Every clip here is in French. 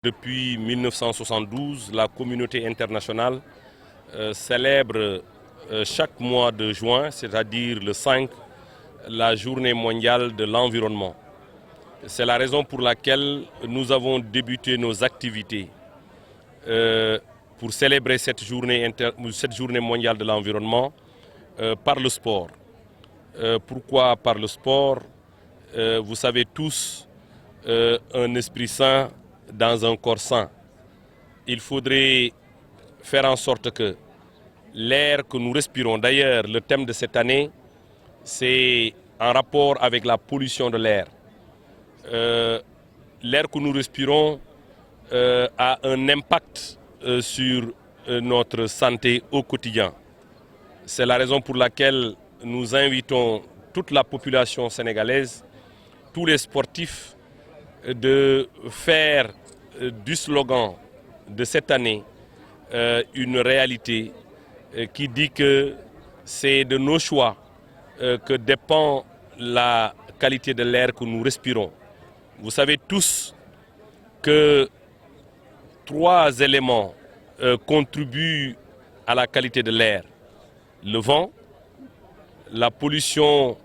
Depuis 1972, la communauté internationale célèbre chaque mois de juin, c'est-à-dire le 5, la journée mondiale de l'environnement. C'est la raison pour laquelle nous avons débuté nos activités pour célébrer cette journée mondiale de l'environnement par le sport. Pourquoi par le sport? Vous savez tous, un esprit sain dans un corps sain. Il faudrait faire en sorte que l'air que nous respirons, d'ailleurs le thème de cette année, c'est en rapport avec la pollution de l'air. L'air que nous respirons a un impact sur notre santé au quotidien. C'est la raison pour laquelle nous invitons toute la population sénégalaise, tous les sportifs, de faire du slogan de cette année une réalité qui dit que c'est de nos choix que dépend la qualité de l'air que nous respirons. Vous savez tous que 3 éléments contribuent à la qualité de l'air. Le vent, la pollution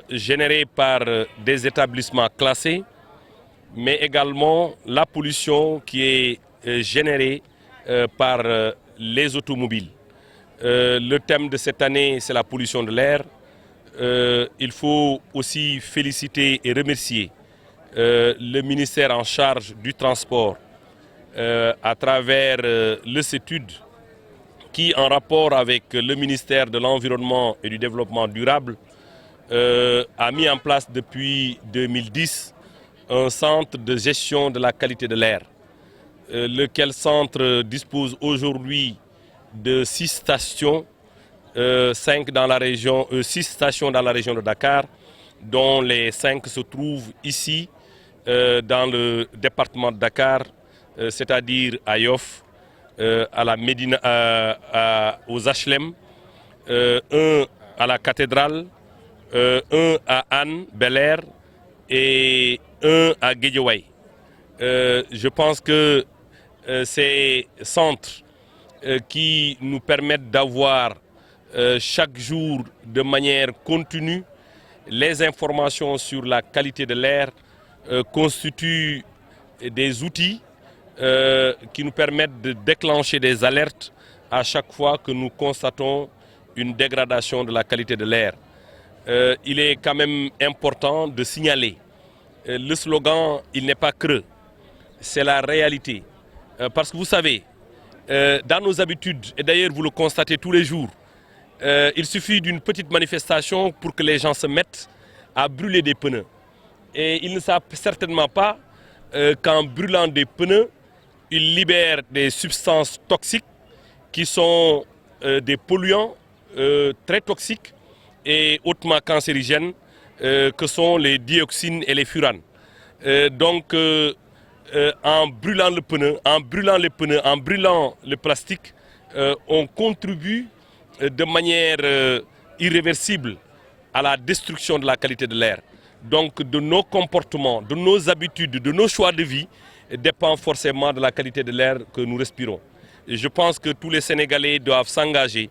générée par des établissements classés, mais également la pollution qui est générée par les automobiles. Le thème de cette année, c'est la pollution de l'air. Il faut aussi féliciter et remercier le ministère en charge du transport à travers le CETUD qui, en rapport avec le ministère de l'Environnement et du Développement durable, a mis en place depuis 2010 un centre de gestion de la qualité de l'air, lequel centre dispose aujourd'hui de 6 stations, 6 stations dans la région de Dakar, dont les 5 se trouvent ici, dans le département de Dakar, c'est-à-dire à Yoff, à la Médina, aux HLM, un à la cathédrale, un à Anne, Bel-Air et un à Guédiawaye. Je pense que ces centres qui nous permettent d'avoir chaque jour de manière continue les informations sur la qualité de l'air constituent des outils qui nous permettent de déclencher des alertes à chaque fois que nous constatons une dégradation de la qualité de l'air. Il est quand même important de signaler le slogan « Il n'est pas creux », c'est la réalité. Parce que vous savez, dans nos habitudes, et d'ailleurs vous le constatez tous les jours, il suffit d'une petite manifestation pour que les gens se mettent à brûler des pneus. Et ils ne savent certainement pas qu'en brûlant des pneus, ils libèrent des substances toxiques qui sont des polluants très toxiques et hautement cancérigènes que sont les dioxines et les furanes. Donc en brûlant le pneu, en brûlant les pneus, en brûlant le plastique, on contribue de manière irréversible à la destruction de la qualité de l'air. Donc de nos comportements, de nos habitudes, de nos choix de vie dépend forcément de la qualité de l'air que nous respirons. Et je pense que tous les Sénégalais doivent s'engager